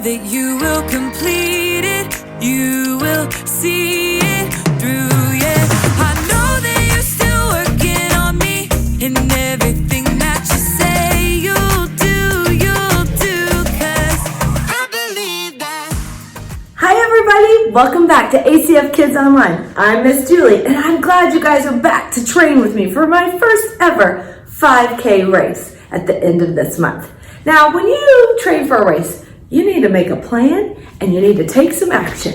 that you will complete it. You will see it through, yeah. I know that you're still working on me, and everything that you say you'll do, 'cause I believe that. Hi everybody, welcome back to ACF Kids Online. I'm Miss Julie, and I'm glad you guys are back to train with me for my first ever 5K race at the end of this month. Now, when you train for a race, you need to make a plan and you need to take some action,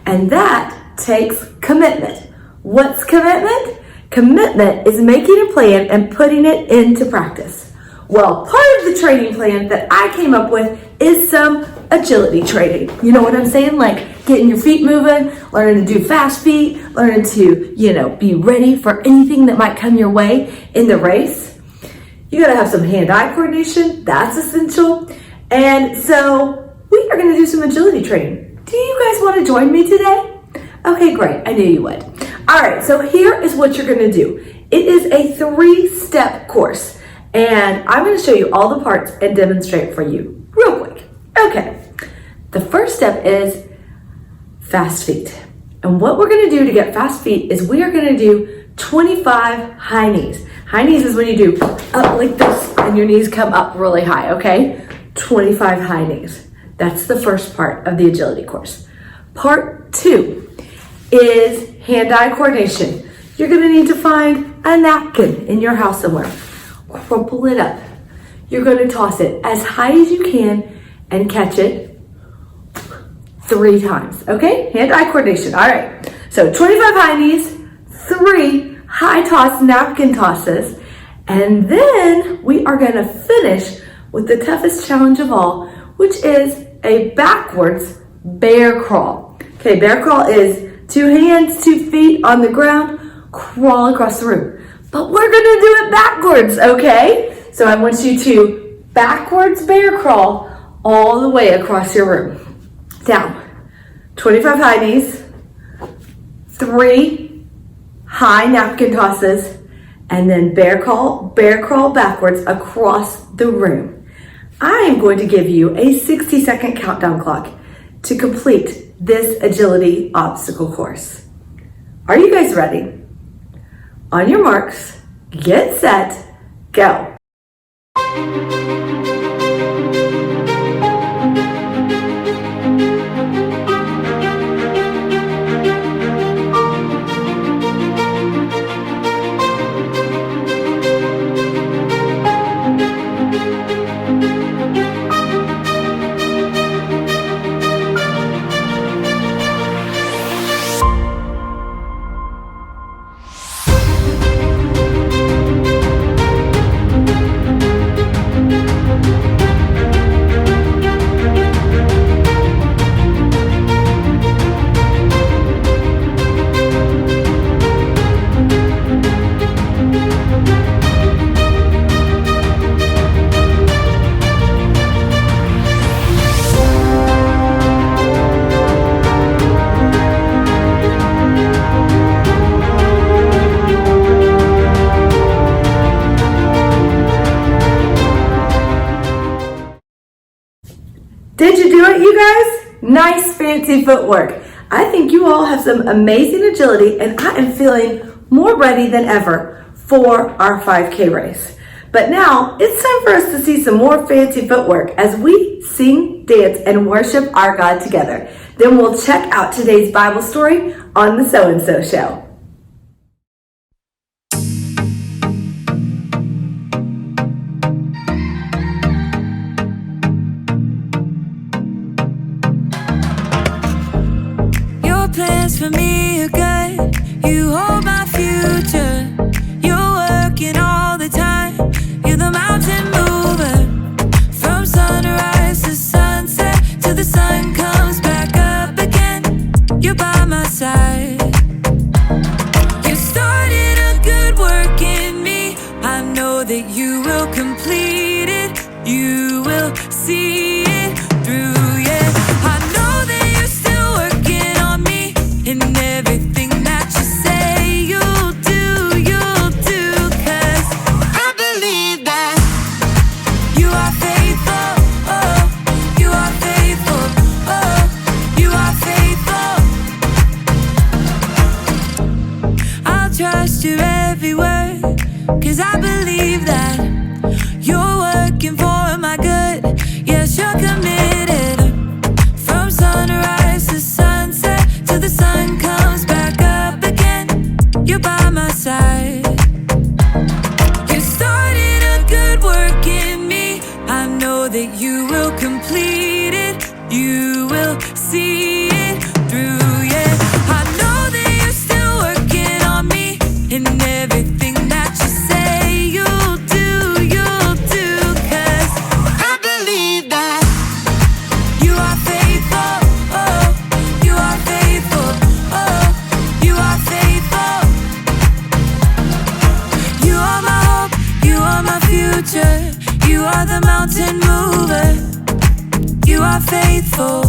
and that takes commitment. What's commitment? Commitment is making a plan and putting it into practice. Well, part of the training plan that I came up with is some agility training. You know what I'm saying? Like getting your feet moving, learning to do fast feet, learning to, be ready for anything that might come your way in the race. You gotta have some hand-eye coordination, that's essential. And so we are gonna do some agility training. Do you guys wanna join me today? Okay, great, I knew you would. All right, so here is what you're gonna do. It is a 3-step course, and I'm gonna show you all the parts and demonstrate for you real quick. Okay, the first step is fast feet. And what we're gonna do to get fast feet is we are gonna do 25 high knees. High knees is when you do up like this and your knees come up really high, okay? 25 high knees. That's the first part of the agility course. Part 2 is hand-eye coordination. You're gonna need to find a napkin in your house somewhere. Crumple it up. You're gonna toss it as high as you can and catch it 3 times, okay? Hand-eye coordination, all right. So 25 high knees, 3 high toss napkin tosses, and then we are gonna finish with the toughest challenge of all, which is a backwards bear crawl. Okay, bear crawl is 2 hands, 2 feet on the ground, crawl across the room. But we're gonna do it backwards, okay? So I want you to backwards bear crawl all the way across your room. Down, 25 high knees, 3 high napkin tosses, and then bear crawl backwards across the room. I am going to give you a 60-second countdown clock to complete this agility obstacle course. Are you guys ready? On your marks, get set, go. Did you do it, you guys? Nice fancy footwork. I think you all have some amazing agility, and I am feeling more ready than ever for our 5K race. But now it's time for us to see some more fancy footwork as we sing, dance, and worship our God together. Then we'll check out today's Bible story on the So and So Show. Plans for me are good. You hold my future. You're working all the time. You're the mountain mover. From sunrise to sunset, till the sun comes back up again. You're by my side. You started a good work in me. I know that you will complete it. You will see it through, yeah. I know that you're still working on me, and everything that you say you'll do, 'cause I believe that you are faithful, oh, you are faithful. believe that you're working for my good. Yes, you're committed. From sunrise to sunset, till the sun comes back up again, you're by my side. You started a good work in me. I know that you will complete it. You will see it through, yeah. I know that you're still working on me, and everything that you say you'll do, 'cause I believe that you are faithful, oh, you are faithful, oh, you are faithful. You are my hope, you are my future, you are the mountain mover, you are faithful.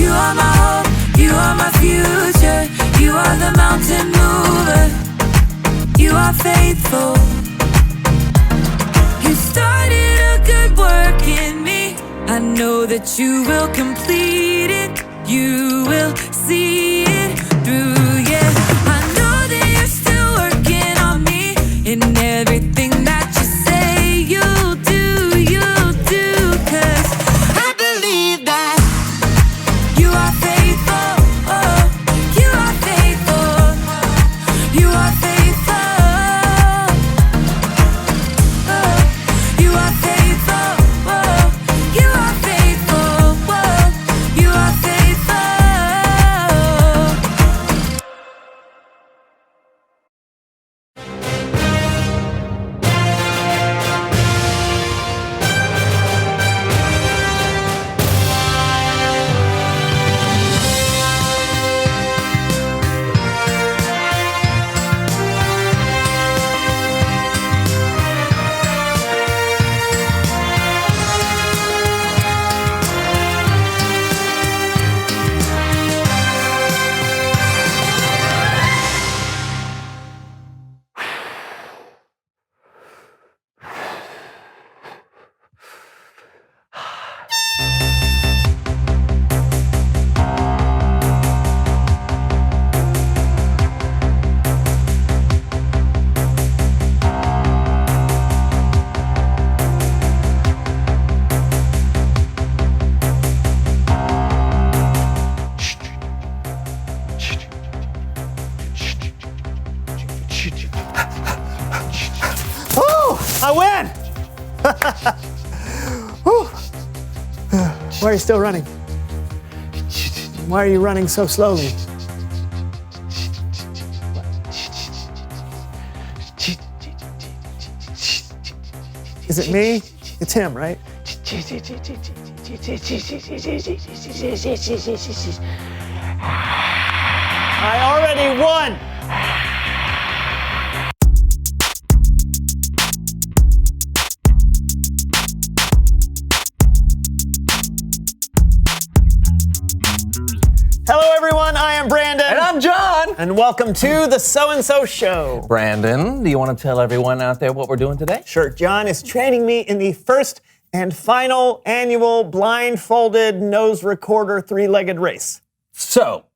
You are my hope, you are my future, you are the mountain mover, you are faithful. You started a good work in me. I know that you will complete it. You will see it through, yeah. I know that you're still working on me, and everything that you say you'll do, 'cause I believe that you are faithful, oh, you are faithful, you are faithful, oh, you are faithful, oh, you are faithful, oh, you are faithful. I win! Whew. Why are you still running? Why are you running so slowly? Is it me? It's him, right? I already won! Hello everyone, I am Brandon. And I'm John. And welcome to the So-and-So Show. Brandon, do you want to tell everyone out there what we're doing today? Sure, John is training me in the first and final annual blindfolded nose recorder three-legged race. So,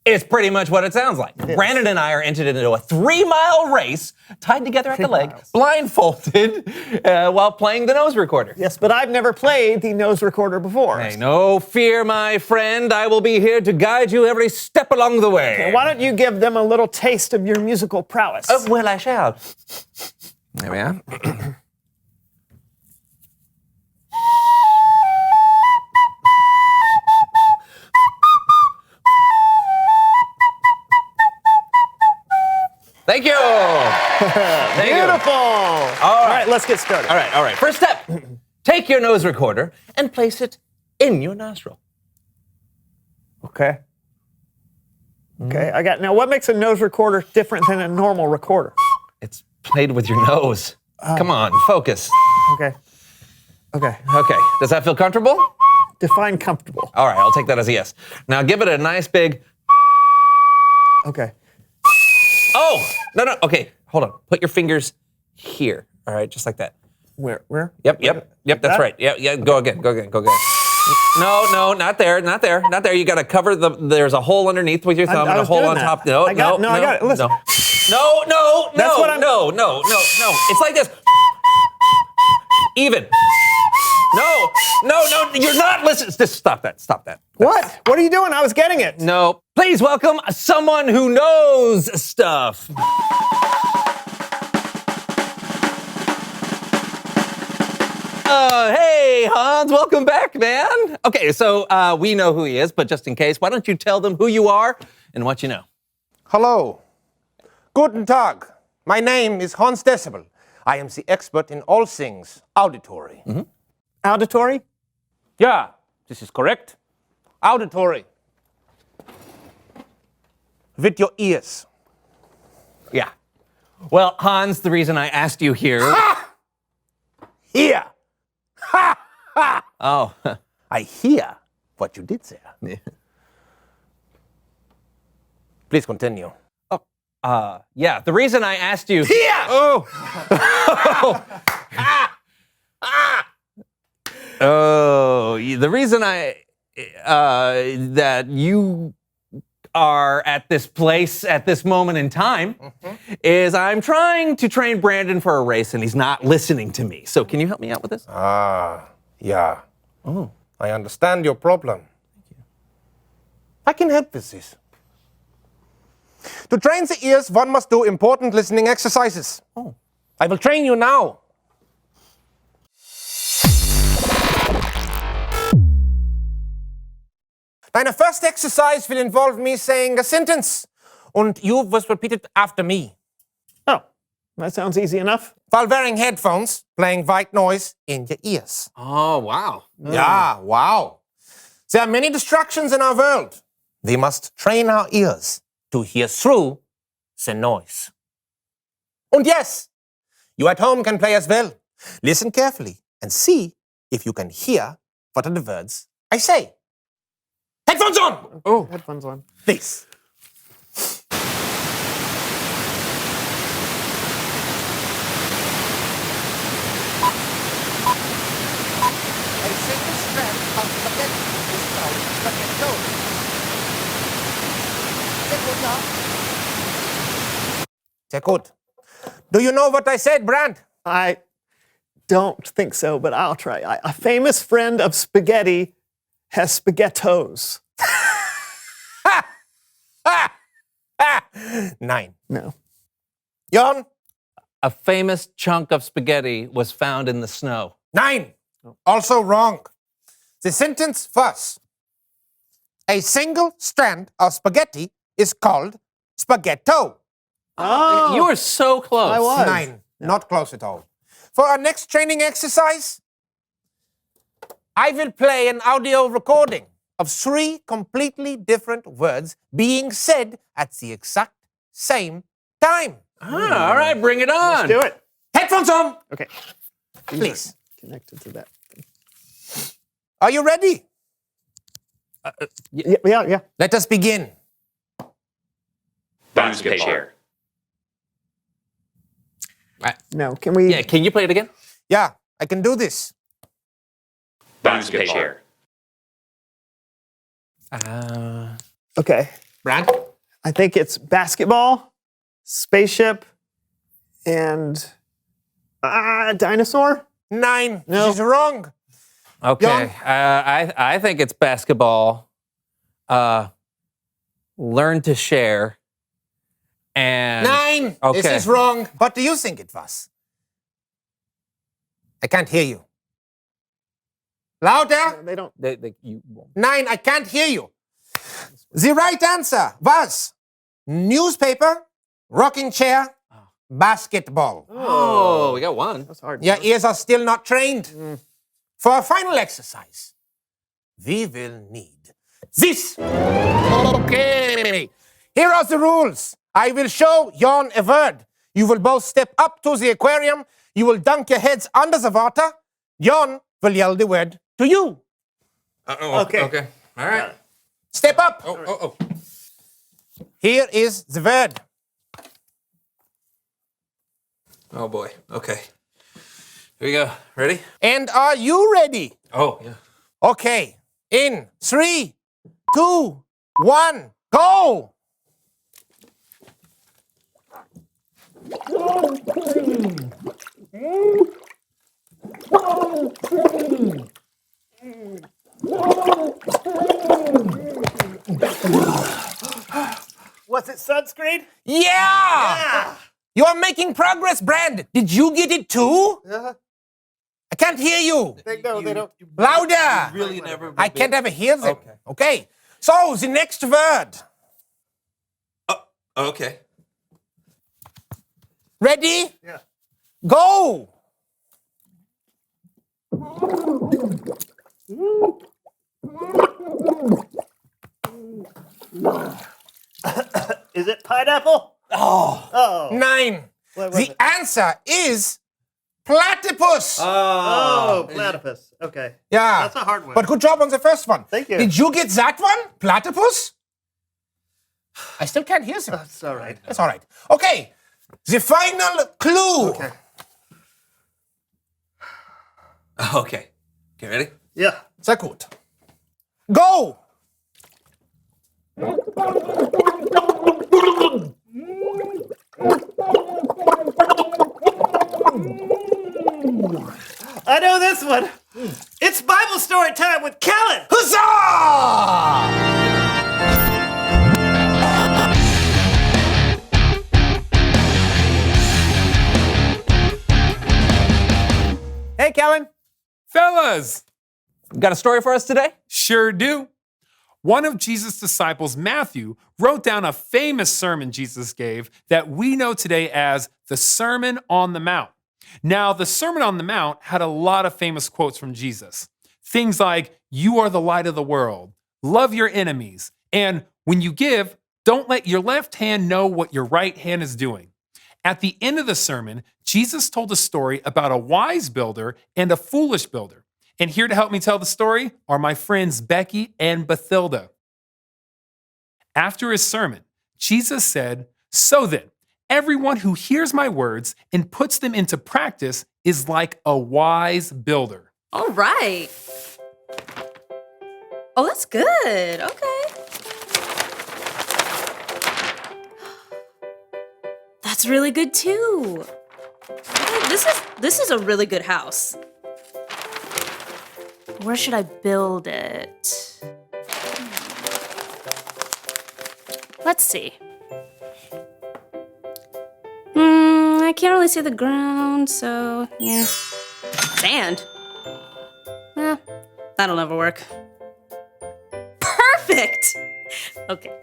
it's pretty much what it sounds like. Brandon and I are entered into a 3-mile race, tied together at the leg, blindfolded, while playing the nose recorder. Yes, but I've never played the nose recorder before. Hey, no fear, my friend. I will be here to guide you every step along the way. Okay, why don't you give them a little taste of your musical prowess? Oh, well, I shall. There we are. Thank you. Thank you. Beautiful. All right, let's get started. All right. First step. Take your nose recorder and place it in your nostril. Okay. Okay, I got, now what makes a nose recorder different than a normal recorder? It's played with your nose. Come on, focus. Okay. Okay. Okay, does that feel comfortable? Define comfortable. All right, I'll take that as a yes. Now give it a nice big, Okay. oh, no, okay, hold on. Put your fingers here, all right, just like that. Where? Yep, that's that? right. Yeah, go again. No, not there. You gotta cover there's a hole underneath with your thumb I and a was hole doing on that. top. I got it. Listen. No, no, That's no, what I'm- no. It's like this. Even. No, you're not listening. Just stop that. What? What are you doing? I was getting it. No. Please welcome someone who knows stuff. Hey, Hans, welcome back, man. Okay, so we know who he is, but just in case, why don't you tell them who you are and what you know? Hello. Guten Tag. My name is Hans Decibel. I am the expert in all things auditory. Auditory? Yeah, this is correct. Auditory. With your ears. Yeah. Well, Hans, the reason I asked you here. Here. Ha! Ha! Oh. I hear what you did there. Please continue. Yeah, the reason I asked you. Here! Oh, the reason that you are at this place at this moment in time is I'm trying to train Brandon for a race and he's not listening to me. So can you help me out with this? Yeah. Oh. I understand your problem. I can help with this. To train the ears, one must do important listening exercises. Oh. I will train you now. Deine first exercise will involve me saying a sentence, and you must repeat it after me. Oh, that sounds easy enough. While wearing headphones, playing white noise in your ears. Oh, wow. Yeah, wow. There are many distractions in our world. We must train our ears to hear through the noise. And yes, you at home can play as well. Listen carefully and see if you can hear what are the words I say. Headphones on! Oh, headphones on. Please. A single strand of spaghetti is called spaghetto. Sehr gut. Do you know what I said, Brand? I don't think so, but I'll try. A famous friend of spaghetti has spaghettos. Nine. No. Jan? A famous chunk of spaghetti was found in the snow. Nine. Also wrong. The sentence was, a single strand of spaghetti is called spaghetto. Oh, You were so close. I was. Nine. Not close at all. For our next training exercise, I will play an audio recording of 3 completely different words being said at the exact same time. All right, bring it on. do it. Headphones on, Okay. please. Connected to that. Are you ready? Yeah. Let us begin. Basketball. No, can we? Yeah, can you play it again? Yeah, I can do this. Basketball. Okay. Brand? I think it's basketball, spaceship, and dinosaur. 9. No. This is wrong. Okay. I think it's basketball. Learn to share. And 9. Okay. This is wrong. What do you think it was? I can't hear you. Louder? They don't. you won't. 9. I can't hear you. The right answer was newspaper, rocking chair, basketball. Oh, we got one. That's hard. Your ears are still not trained. For our final exercise, we will need this. Okay. Here are the rules. I will show Jan a word. You will both step up to the aquarium. You will dunk your heads under the water. Jan will yell the word to you. Okay. Okay. All right. Step up. Oh. Here is the word. Oh boy. Okay. Here we go. Ready? And are you ready? Oh, yeah. Okay. In 3, 2, 1, go. Was it sunscreen? Yeah! You are making progress, Brandon. Did you get it too? I can't hear you. No, they don't. Louder. Really never. I can't ever hear them. Okay. Okay. So, the next word. Okay. Ready? Yeah. Go. Is it pineapple? Oh. 9. What was The it? answer is platypus. Oh, platypus. Okay. Yeah. That's a hard one. But good job on the first one. Thank you. Did you get that one? Platypus? I still can't hear them. That's all right. That's all right. Okay. The final clue. Okay. Okay. Okay, ready? Yeah. Sehr gut. Go. I know this one. It's Bible story time with Kellen. Huzzah! Hey, Kellen. Fellas, Got a story for us today? sure do. One of Jesus' disciples, Matthew, wrote down a famous sermon Jesus gave that we know today as the Sermon on the Mount. Now, the Sermon on the Mount had a lot of famous quotes from Jesus. Things like, "You are the light of the world," "Love your enemies," and "When you give, don't let your left hand know what your right hand is doing." At the end of the sermon, Jesus told a story about a wise builder and a foolish builder. And here to help me tell the story are my friends Becky and Bathilda. After his sermon, Jesus said, "So then, everyone who hears my words and puts them into practice is like a wise builder." All right. Oh, that's good. Okay. That's really good too. This is a really good house. Where should I build it? Let's see. I can't really see the ground, so yeah. Sand. That'll never work. Perfect! Okay.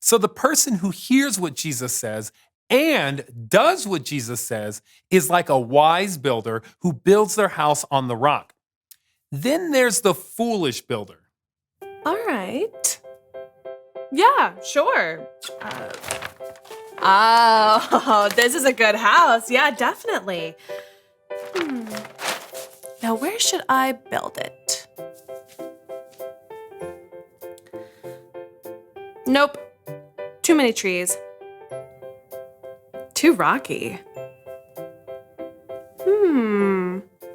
So the person who hears what Jesus says and does what Jesus says is like a wise builder who builds their house on the rock. Then there's the foolish builder. All right. Yeah, sure. Oh, this is a good house. Yeah, definitely. Now, where should I build it? Nope. Too many trees. Too rocky.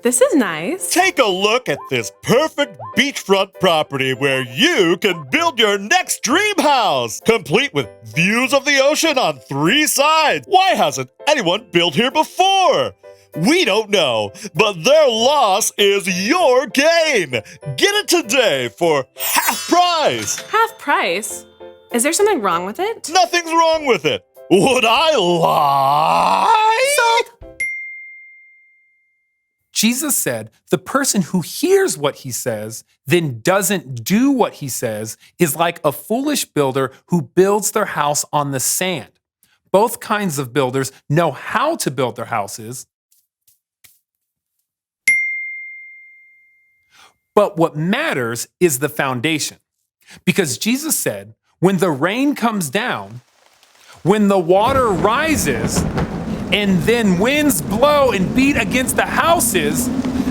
This is nice. Take a look at this perfect beachfront property where you can build your next dream house, complete with views of the ocean on 3 sides. Why hasn't anyone built here before? We don't know, but their loss is your gain. Get it today for half price. Half price? Is there something wrong with it? Nothing's wrong with it. Would I lie? Sold. Jesus said the person who hears what he says, then doesn't do what he says, is like a foolish builder who builds their house on the sand. Both kinds of builders know how to build their houses. But what matters is the foundation. Because Jesus said, when the rain comes down, when the water rises, and then winds blow and beat against the houses,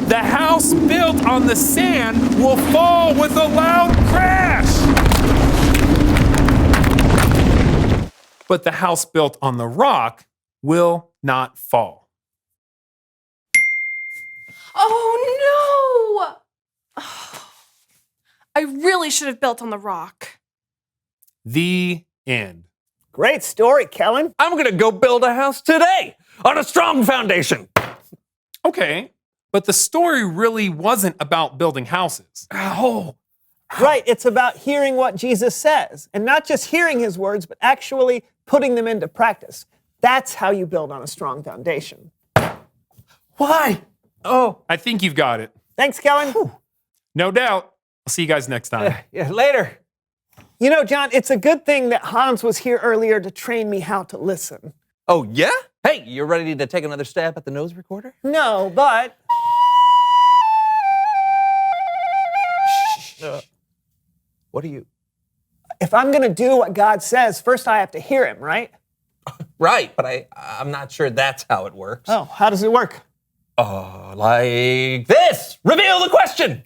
the house built on the sand will fall with a loud crash. But the house built on the rock will not fall. Oh no! I really should have built on the rock. The end. Great story, Kellen. I'm gonna go build a house today on a strong foundation. Okay, but the story really wasn't about building houses. Oh, Right, it's about hearing what Jesus says, and not just hearing his words, but actually putting them into practice. That's how you build on a strong foundation. why? Oh, I think you've got it. Thanks, Kellen. No doubt. I'll see you guys next time. yeah, later. You know, John, it's a good thing that Hans was here earlier to train me how to listen. Oh, yeah? Hey, you ready to take another stab at the nose recorder? No, but What are you? if I'm going to do what God says, first I have to hear him, right? Right, but I'm not sure that's how it works. Oh, how does it work? Like this. Reveal the question.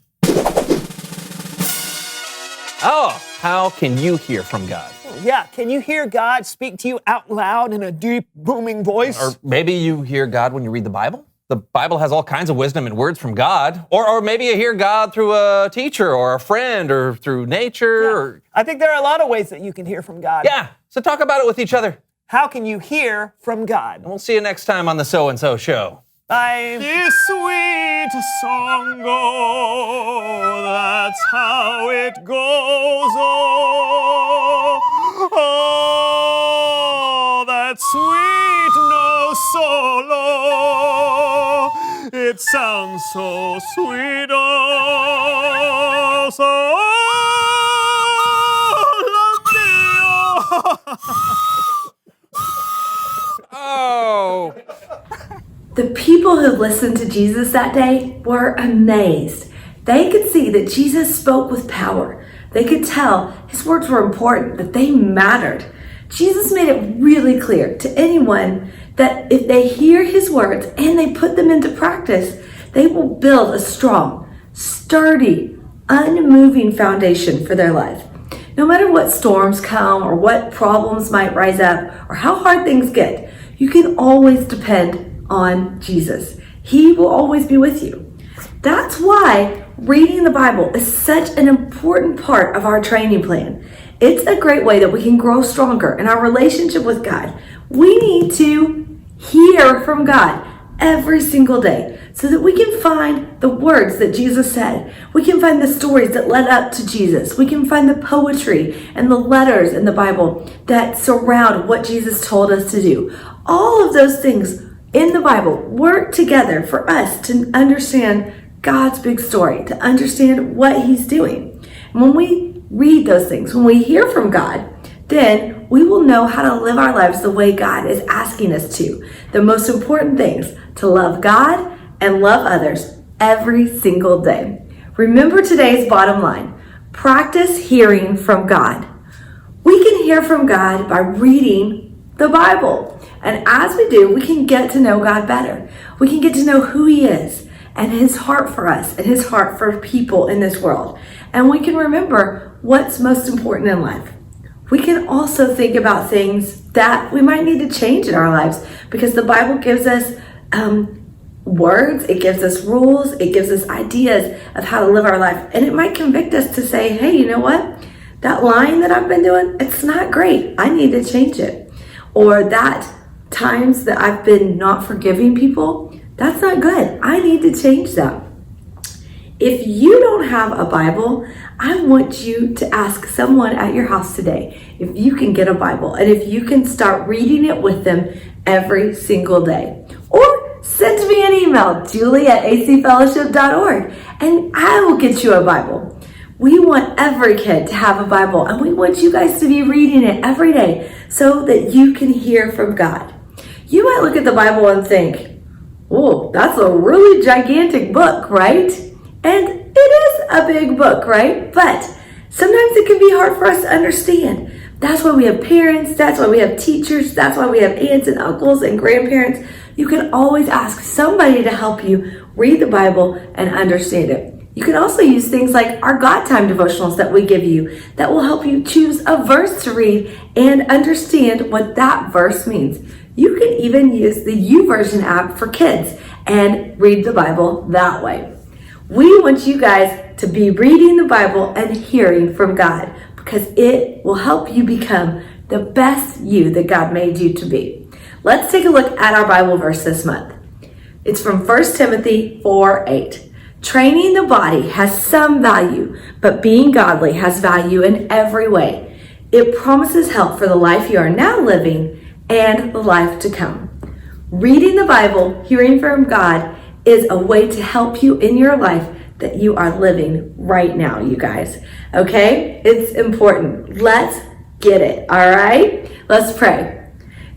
Oh, how can you hear from God? Yeah, can you hear God speak to you out loud in a deep, booming voice? Or maybe you hear God when you read the Bible? The Bible has all kinds of wisdom and words from God. Or maybe you hear God through a teacher or a friend or through nature. Or I think there are a lot of ways that you can hear from God. yeah, so talk about it with each other. How can you hear from God? And we'll see you next time on the So and So Show. Bye. This sweet song, oh, that's how it goes, oh, oh, that sweet no solo, it sounds so sweet, oh, so Oh. The people who listened to Jesus that day were amazed. They could see that Jesus spoke with power. They could tell his words were important, that they mattered. Jesus made it really clear to anyone that if they hear his words and they put them into practice, they will build a strong, sturdy, unmoving foundation for their life. No matter what storms come or what problems might rise up or how hard things get, you can always depend on Jesus. He will always be with you. That's why reading the Bible is such an important part of our training plan. It's a great way that we can grow stronger in our relationship with God. We need to hear from God every single day so that we can find the words that Jesus said. We can find the stories that led up to Jesus. We can find the poetry and the letters in the Bible that surround what Jesus told us to do. All of those things in the Bible work together for us to understand God's big story, to understand what he's doing. And when we read those things, when we hear from God, then we will know how to live our lives the way God is asking us to. The most important things, to love God and love others every single day. Remember today's bottom line. Practice hearing from God. We can hear from God by reading the Bible. And as we do, we can get to know God better. We can get to know who he is and his heart for us and his heart for people in this world. And we can remember what's most important in life. We can also think about things that we might need to change in our lives because the Bible gives us words, it gives us rules, it gives us ideas of how to live our life. And it might convict us to say, hey, you know what? That lying that I've been doing, it's not great. I need to change it. Or that times that I've been not forgiving people, that's not good. I need to change that. If you don't have a Bible, I want you to ask someone at your house today if you can get a Bible and if you can start reading it with them every single day. Or send me an email, julie@acfellowship.org, and I will get you a Bible. We want every kid to have a Bible, and we want you guys to be reading it every day so that you can hear from God. You might look at the Bible and think, oh, that's a really gigantic book, right? And it is a big book, right? But sometimes it can be hard for us to understand. That's why we have parents, that's why we have teachers, that's why we have aunts and uncles and grandparents. You can always ask somebody to help you read the Bible and understand it. You can also use things like our God Time devotionals that we give you that will help you choose a verse to read and understand what that verse means. You can even use the YouVersion app for kids and read the Bible that way. We want you guys to be reading the Bible and hearing from God because it will help you become the best you that God made you to be. Let's take a look at our Bible verse this month. It's from 1 Timothy 4:8. Training the body has some value, but being godly has value in every way. It promises help for the life you are now living and the life to come. Reading the Bible, hearing from God, is a way to help you in your life that you are living right now, you guys. Okay? It's important. Let's get it, all right? Let's pray.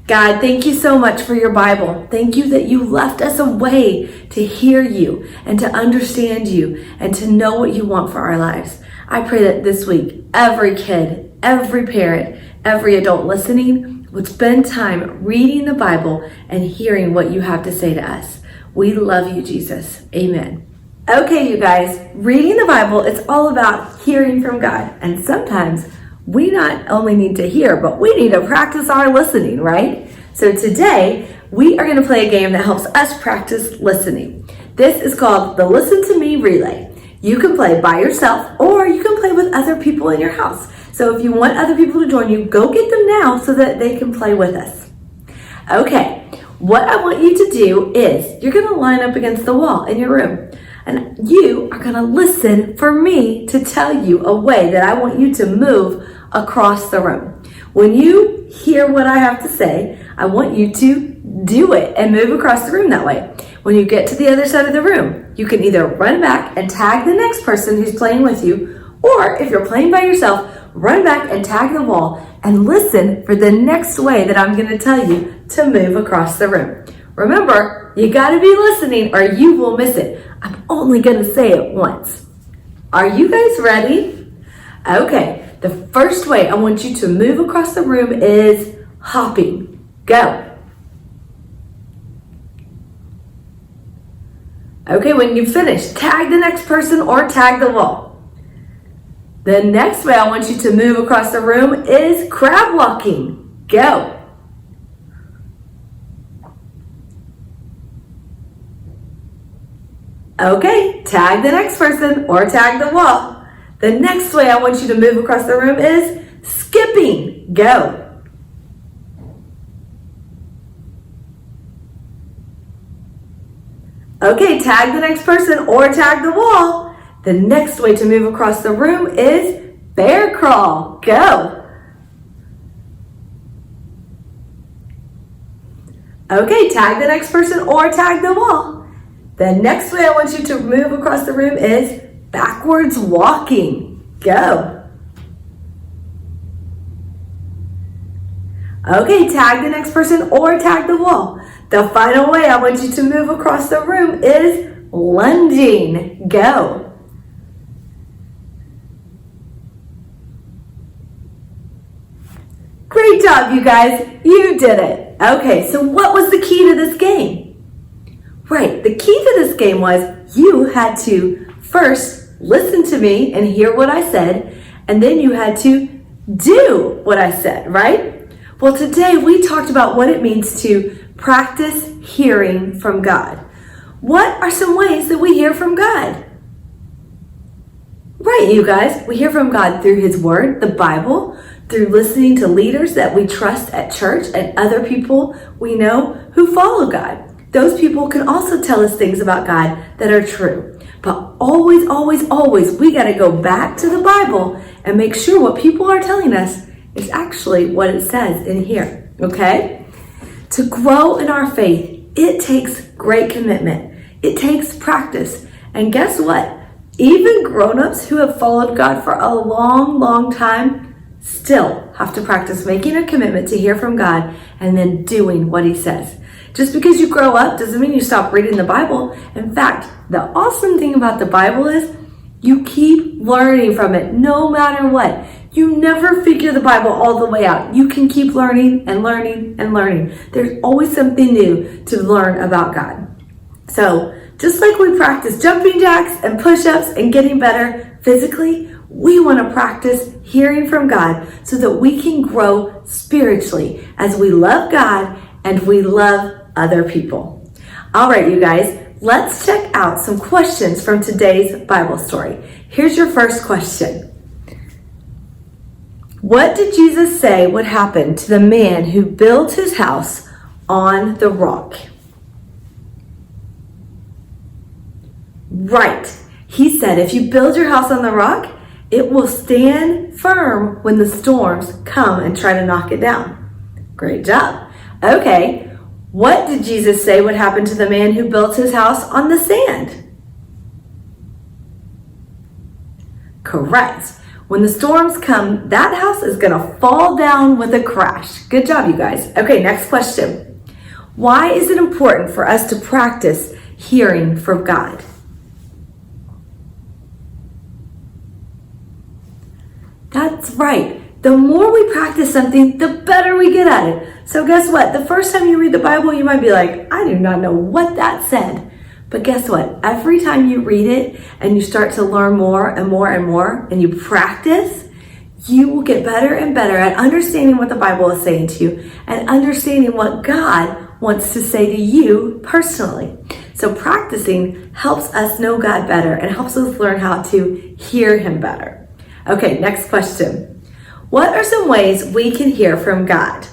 God, thank you so much for your Bible. Thank you that you left us a way to hear you and to understand you and to know what you want for our lives. I pray that this week, every kid, every parent, every adult listening would spend time reading the Bible and hearing what you have to say to us. We love you, Jesus. Amen. Okay, you guys, reading the Bible is all about hearing from God. And sometimes we not only need to hear, but we need to practice our listening, right? So today, we are going to play a game that helps us practice listening. This is called the Listen to Me Relay. You can play by yourself or you can play with other people in your house. So if you want other people to join you, go get them now so that they can play with us. Okay, what I want you to do is you're going to line up against the wall in your room. And you are going to listen for me to tell you a way that I want you to move across the room. When you hear what I have to say, I want you to do it and move across the room that way. When you get to the other side of the room, you can either run back and tag the next person who's playing with you, or if you're playing by yourself, run back and tag the wall and listen for the next way that I'm going to tell you to move across the room. Remember, you got to be listening or you will miss it. I'm only going to say it once. Are you guys ready? Okay, the first way I want you to move across the room is hopping. Go. Okay, when you finish, tag the next person or tag the wall. The next way I want you to move across the room is crab walking. Go. Okay, tag the next person or tag the wall. The next way I want you to move across the room is skipping. Go. Okay, tag the next person or tag the wall. The next way to move across the room is bear crawl. Go. Okay, tag the next person or tag the wall. The next way I want you to move across the room is backwards walking. Go. Okay, tag the next person or tag the wall. The final way I want you to move across the room is lunging. Go. Great job, you guys. You did it. Okay, so what was the key to this game? Right, the key to this game was you had to first listen to me and hear what I said, and then you had to do what I said, right? Well, today we talked about what it means to practice hearing from God. What are some ways that we hear from God? Right, you guys, we hear from God through His Word, the Bible, through listening to leaders that we trust at church and other people we know who follow God. Those people can also tell us things about God that are true. But always, always, always, we got to go back to the Bible and make sure what people are telling us is actually what it says in here, okay? To grow in our faith, it takes great commitment. It takes practice. And guess what? Even grown-ups who have followed God for a long, long time still have to practice making a commitment to hear from God and then doing what He says. Just because you grow up doesn't mean you stop reading the Bible. In fact, the awesome thing about the Bible is you keep learning from it no matter what. You never figure the Bible all the way out. You can keep learning and learning and learning. There's always something new to learn about God. So just like we practice jumping jacks and push-ups and getting better physically, we want to practice hearing from God so that we can grow spiritually as we love God and we love other people. All right, you guys, let's check out some questions from today's Bible story. Here's your first question. What did Jesus say would happen to the man who built his house on the rock? Right. He said if you build your house on the rock, it will stand firm when the storms come and try to knock it down. Great job. Okay, what did Jesus say would happen to the man who built his house on the sand? Correct. When the storms come, that house is going to fall down with a crash. Good job, you guys. Okay, next question. Why is it important for us to practice hearing from God? That's right. The more we practice something, the better we get at it. So guess what? The first time you read the Bible, you might be like, I do not know what that said. But guess what? Every time you read it and you start to learn more and more and more, and you practice, you will get better and better at understanding what the Bible is saying to you and understanding what God wants to say to you personally. So practicing helps us know God better and helps us learn how to hear Him better. Okay, next question. What are some ways we can hear from God?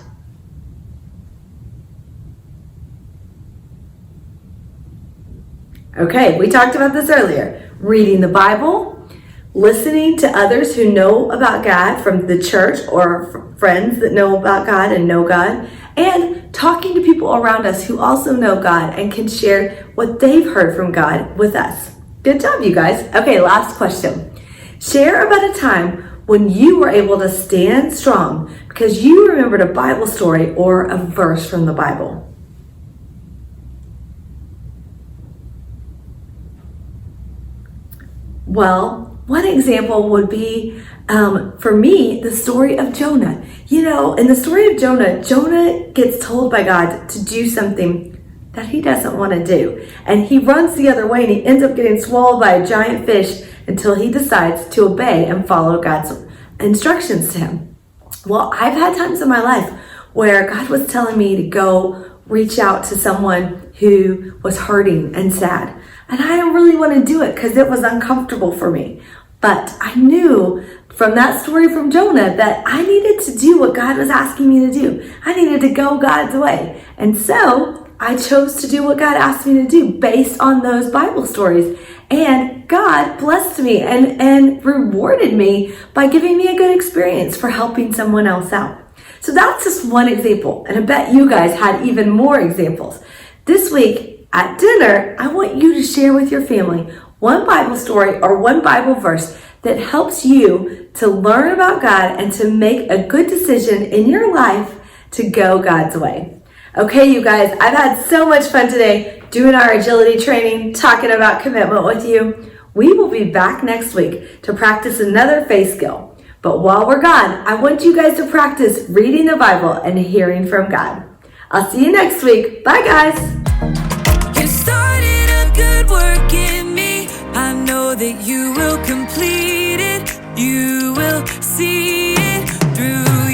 Okay, we talked about this earlier. Reading the Bible, listening to others who know about God from the church or friends that know about God and know God, and talking to people around us who also know God and can share what they've heard from God with us. Good job, you guys. Okay, last question. Share about a time when you were able to stand strong because you remembered a Bible story or a verse from the Bible. Well, one example would be, for me, the story of Jonah. You know, in the story of Jonah, Jonah gets told by God to do something that he doesn't want to do. And he runs the other way and he ends up getting swallowed by a giant fish until he decides to obey and follow God's instructions to him. Well, I've had times in my life where God was telling me to go reach out to someone who was hurting and sad. And I didn't really want to do it because it was uncomfortable for me. But I knew from that story from Jonah that I needed to do what God was asking me to do. I needed to go God's way. And so I chose to do what God asked me to do based on those Bible stories. And God blessed me and rewarded me by giving me a good experience for helping someone else out. So that's just one example. And I bet you guys had even more examples. This week at dinner, I want you to share with your family one Bible story or one Bible verse that helps you to learn about God and to make a good decision in your life to go God's way. Okay, you guys, I've had so much fun today doing our agility training, talking about commitment with you. We will be back next week to practice another faith skill. But while we're gone, I want you guys to practice reading the Bible and hearing from God. I'll see you next week. Bye, guys. You started a good work in me. I know that you will complete it. You will see it through